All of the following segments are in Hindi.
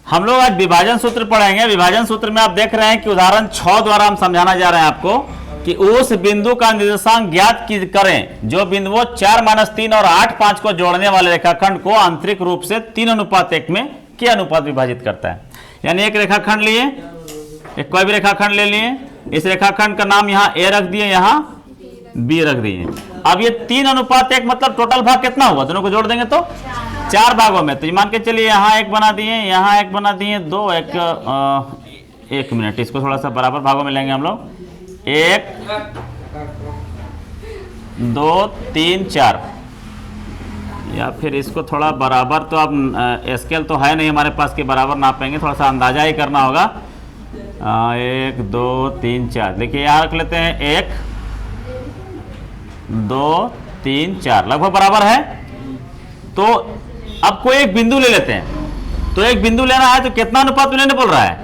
हम लोग आज विभाजन सूत्र पढ़ेंगे। विभाजन सूत्र में आप देख रहे हैं कि उदाहरण 6 द्वारा हम समझाना जा रहे हैं आपको कि उस बिंदु का निर्देशांक ज्ञात करें जो बिंदुओं 4-3 और 8-5 को जोड़ने वाले रेखाखंड को आंतरिक रूप से 3:1 में के अनुपात विभाजित करता है। यानी एक रेखाखंड लिए, एक कोई भी रेखाखंड ले लिए, इस रेखाखंड का नाम यहाँ ए रख दिए, यहाँ बी रख दिए। अब ये 3:1 मतलब टोटल भाग कितना हुआ, दोनों को जोड़ देंगे तो 4 भागों में। तो मान के चलिए यहाँ एक बना दिए, यहाँ एक बना दिए, दो एक मिनट, इसको थोड़ा सा बराबर भागों में लेंगे हम लोग। 1 2 3 4, या फिर इसको थोड़ा बराबर, तो अब स्केल तो है नहीं हमारे पास कि बराबर नापेंगे, थोड़ा सा अंदाजा ही करना होगा। 1 2 3 4, देखिए यहाँ रख लेते हैं 1 2 3 4, लगभग बराबर है। तो अब कोई एक बिंदु ले लेते हैं, तो एक बिंदु लेना है तो कितना अनुपात में लेने बोल रहा है,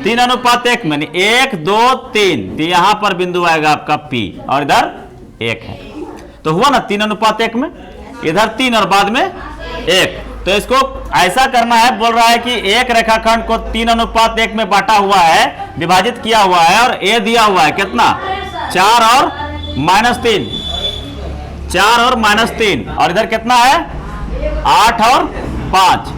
3:1 में। 1 2 3, तो यहां पर बिंदु आएगा आपका P और इधर 1 है, तो हुआ ना 3:1 में, इधर 3 और बाद में 1। तो इसको ऐसा करना है, बोल रहा है कि एक रेखाखंड को 3:1 में बांटा हुआ है, विभाजित किया हुआ है, और ए दिया हुआ है कितना, 4 और -3, 4 और -3, और इधर कितना है 8 और 5।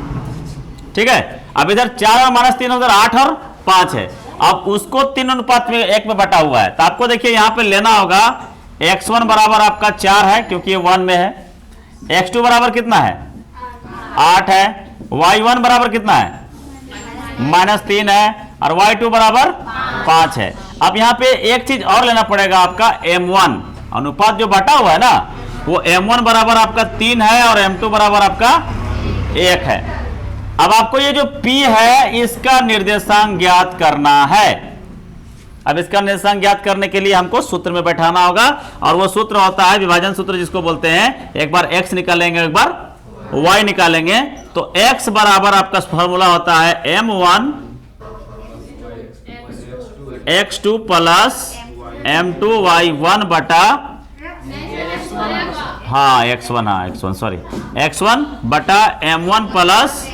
ठीक है, अब इधर 4 और -3, उधर 8 और 5 है। अब उसको 3:1 में बटा हुआ है, तो आपको देखिए यहाँ पे लेना होगा x1 बराबर आपका 4 है क्योंकि ये 1 में है, x2 बराबर कितना है 8 है, y1 बराबर कितना है -3 है, और y2 बराबर 5 है। अब यहाँ पे एक चीज और लेना पड़ेगा आपका, m1 अनुपात जो बटा हुआ है ना, वो m1 बराबर आपका 3 है और m2 बराबर आपका 1 है। अब आपको ये जो P है इसका निर्देशांक ज्ञात करना है। अब इसका निर्देशांक ज्ञात करने के लिए हमको सूत्र में बैठाना होगा, और वो सूत्र होता है विभाजन सूत्र, जिसको बोलते हैं, एक बार x निकालेंगे, एक बार y निकालेंगे। तो x बराबर आपका फॉर्मूला होता है m1 x2 plus m2 y1 बटा x1 सॉरी x1 बटा m1 प्लस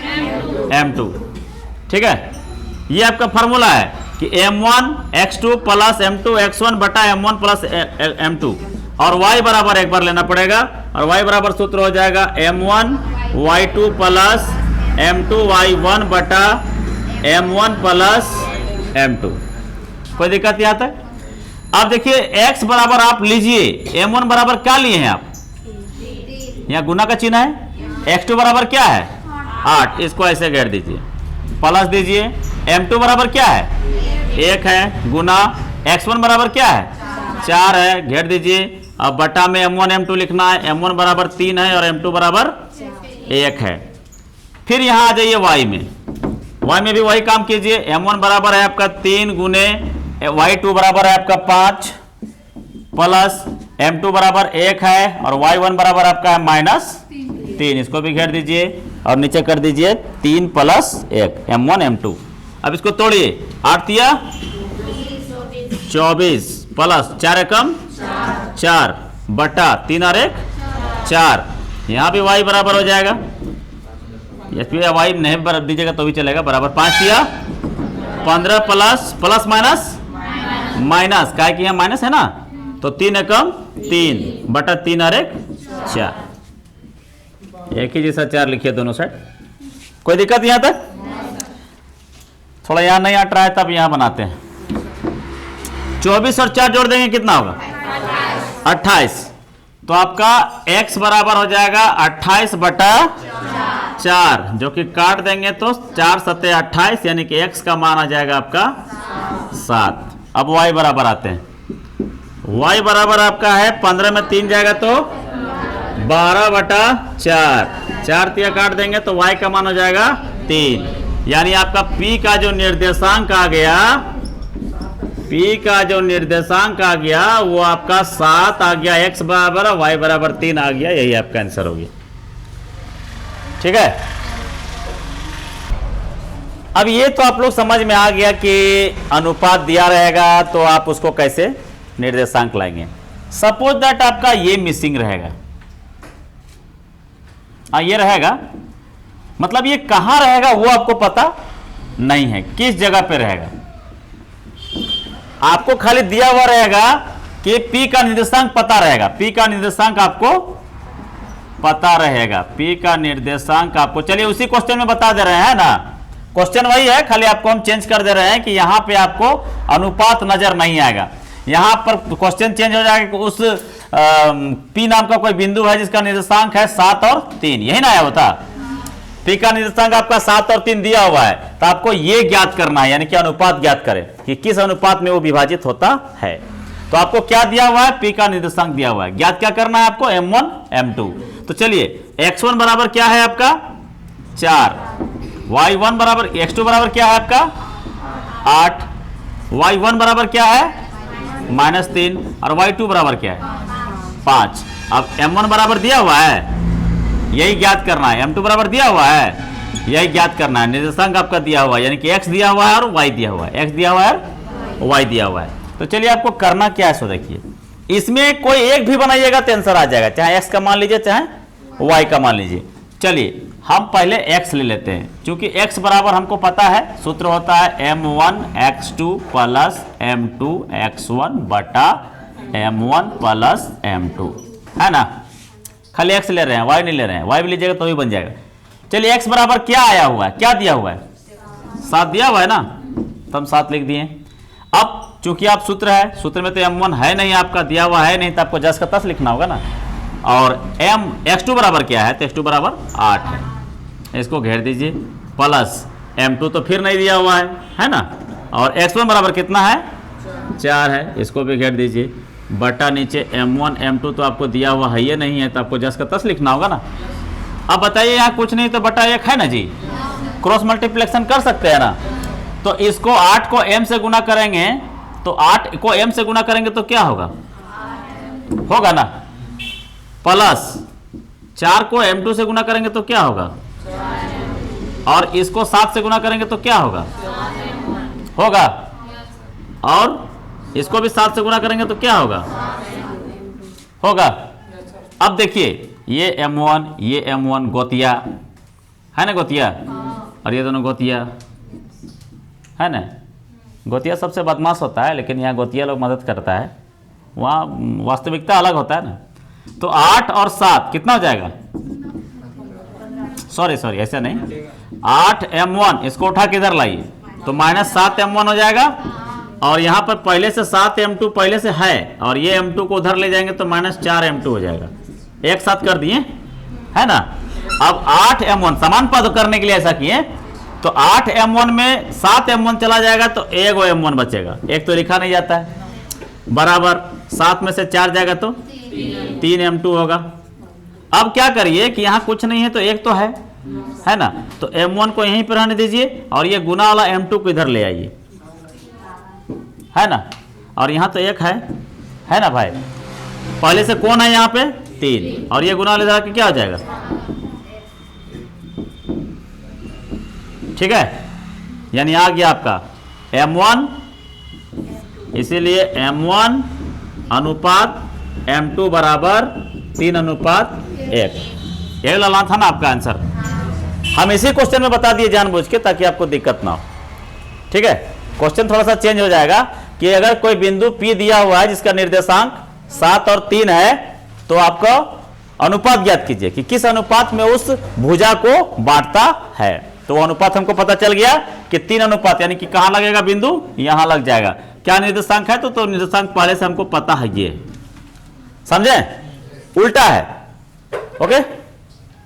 m2। ठीक है, ये आपका फॉर्मूला है कि m1 x2 plus m2 x1 बटा m1 प्लस m2, और y बराबर एक बार लेना पड़ेगा, और y बराबर सूत्र हो जाएगा m1 y2 plus m2 y1 बटा m1 प्लस m2। कोई दिक्कत यहाँ तक? अब देखिए x बराबर आप लीजिए, m1 बराबर क्या लिए हैं आप, यहाँ गुना का चिन्ह है, x2 बराबर क्या है 8, इसको ऐसे घेर दीजिए, प्लस दीजिए, m2 बराबर क्या है 1 है, गुना x1 बराबर क्या है 4 है, घेर दीजिए। अब बटा में m1 m2 लिखना है, m1 बराबर 3 है और m2 बराबर 1 है। फिर यहाँ आ जाइए y में भी वही काम कीजिए, m1 बराबर है आपका 3 गुने y2 बराबर है आपका 5 प्लस m2 बराबर 1 है, और y1 बराबर आपका है -3, इसको भी घेर दीजिए और नीचे कर दीजिए 3 प्लस 1 m1 m2। अब इसको तोड़िए, 8 दिया 24 प्लस 4 एकम 4 बटा 3 और 1 4, यहाँ भी y बराबर हो जाएगा, y नहीं बराबर दीजिएगा तो भी चलेगा, बराबर 5 दिया 15 प्लस माइनस का है कि यहाँ माइनस है ना, तो 3 एकम 3 बटा 3 और 1 4, एक ही जैसा 4 लिखिए दोनों साइड। कोई दिक्कत यहाँ तक? थोड़ा यहाँ नहीं हट रहा है तब यहाँ बनाते हैं। 24 और 4 जोड़ देंगे कितना होगा 28, तो आपका x बराबर हो जाएगा 28 बटा 4, जो कि काट देंगे तो 4 सत्ते 28, यानी कि x का मान आ जाएगा आपका 7। अब y बराबर आते हैं, y बराबर आपका है 15 में 3 जाएगा तो 12 बटा 4 तिया काट देंगे तो y का मान हो जाएगा 3, यानी आपका p का जो निर्देशांक आ गया, वो आपका 7 आ गया, x बराबर y बराबर 3 आ गया, यही आपका आंसर हो गया। ठीक है, अब ये तो आप लोग समझ में आ गया कि अनुपात दिया रहेगा तो आप उसको कैसे निर्देशांक लाएंगे। सपोज दैट आपका ये मिसिंग रहेगा, ये रहेगा, मतलब ये कहां रहेगा वो आपको पता नहीं है, किस जगह पे रहेगा। आपको खाली दिया हुआ रहेगा कि P का निर्देशांक पता रहेगा, P का निर्देशांक आपको पता रहेगा, P का निर्देशांक आपको, चलिए उसी क्वेश्चन में बता दे रहे हैं ना, क्वेश्चन वही है, खाली आपको हम चेंज कर दे रहे हैं कि यहां पे आपको अनुपात नजर नहीं आएगा। यहां पर क्वेश्चन चेंज हो जाएगा कि उस P नाम का कोई बिंदु है जिसका निर्देशांक है 7 और 3, यही ना आया होता। P का निर्देशांक आपका 7 और 3 दिया हुआ है, तो आपको ये ज्ञात करना है, यानी कि अनुपात ज्ञात करें कि किस अनुपात में वो विभाजित होता है। तो आपको क्या दिया हुआ है, P का निर्देशांक दिया हुआ है, ज्ञात क्या करना है आपको, M1 M2। तो चलिए x1 बराबर क्या है आपका 4, y1 बराबर, x2 बराबर क्या है आपका 8, y1 बराबर क्या है -3 और y2 बराबर क्या है 5। अब M1 बराबर दिया हुआ है, यही ज्ञात करना है, M2 बराबर दिया हुआ है, यही ज्ञात करना है। निर्देशांक आपका दिया हुआ है, यानी कि x दिया हुआ है और y दिया हुआ है, x दिया हुआ है और y दिया हुआ है। तो चलिए आपको करना क्या है, सो देखिए, इसमें कोई एक भी बनाइएगा तो आंसर आ जाएगा, चाहे x का मान लीजिए चाहे y का मान लीजिए। चलिए हम पहले x ले लेते हैं, क्योंकि x बराबर हमको पता है, सूत्र होता है m1 x2 plus m2 x1 बटा m1 प्लस m2, है ना। खाली x ले रहे हैं, y नहीं ले रहे हैं, y भी लीजिएगा तो भी बन जाएगा। चलिए x बराबर क्या आया हुआ है, क्या दिया हुआ है 7 दिया हुआ है ना, तो हम 7 लिख दिए। अब चूंकि आप सूत्र है, सूत्र में तो m1 है नहीं, आपका दिया हुआ है नहीं, तो आपको जस का तस लिखना होगा ना। और x2 बराबर क्या है, तो x2 बराबर 8 है, इसको घेर दीजिए, प्लस m2 तो फिर नहीं दिया हुआ है ना, और x1 बराबर कितना है 4 है, इसको भी घेर दीजिए, बटा नीचे m1 m2 तो आपको दिया हुआ है ये नहीं है, तो आपको जस का तस लिखना होगा ना। अब बताइए यहाँ कुछ नहीं तो बटा 1 है ना जी, क्रॉस मल्टीप्लिकेशन कर सकते हैं ना। तो इसको 8 को m से गुना करेंगे, तो 8 को m से गुना करेंगे तो क्या होगा, होगा ना, प्लस 4 को m2 से गुना करेंगे तो क्या होगा, और इसको 7 से गुना करेंगे तो क्या होगा, होगा, और इसको भी 7 से गुना करेंगे तो क्या होगा, होगा। अब देखिए ये m1 गोतिया है ना, गोतिया, और ये दोनों गोतिया है ना। गोतिया सबसे बदमाश होता है, लेकिन यहाँ गोतिया लोग मदद करता है, वहाँ वास्तविकता अलग होता है ना। तो 8 और 7 कितना हो जाएगा, सॉरी ऐसा नहीं, 8 m1 इसको उठा के इधर लाइए तो -7 m1 हो जाएगा, और यहाँ पर पहले से 7 m2 पहले से है, और ये m2 को उधर ले जाएंगे तो -4 m2 हो जाएगा, एक साथ कर दिए है ना। अब 8 m1 समान पद करने के लिए ऐसा किए, तो 8 m1 में 7 m1 चला जाएगा तो 1 m1 बचेगा, एक तो लिखा नहीं जाता है, बराबर 7 में से 4 जाएगा तो 3 m2 होगा। अब क्या करिए कि यहाँ कुछ नहीं है तो एक तो है ना, तो m1 को यहीं पर रहने दीजिए, और ये गुना वाला m2 को इधर ले आइए, है ना, और यहाँ तो एक है ना भाई, पहले से कौन है यहाँ पे 3, और ये गुना वाले इधर के क्या हो जाएगा, ठीक है, यानी आ गया आपका m1, इसीलिए m1 अनुपात m2 बराबर 3:1। ये लाना था ना आपका आंसर, हम इसी क्वेश्चन में बता दिए जानबूझ के ताकि आपको दिक्कत ना हो, ठीक है। क्वेश्चन थोड़ा सा चेंज हो जाएगा कि अगर कोई बिंदु P दिया हुआ है जिसका निर्देशांक 7 और 3 है, तो आपको अनुपात ज्ञात कीजिए कि किस अनुपात में उस भुजा को बांटता है। तो वो अनुपात हमको पता चल गया कि 3 अनुपात, यानी कि कहां लगेगा बिंदु, यहां लग जाएगा। क्या निर्देशांक है, तो निर्देशांक पहले से हमको पता है, ये समझे, उल्टा है, ओके।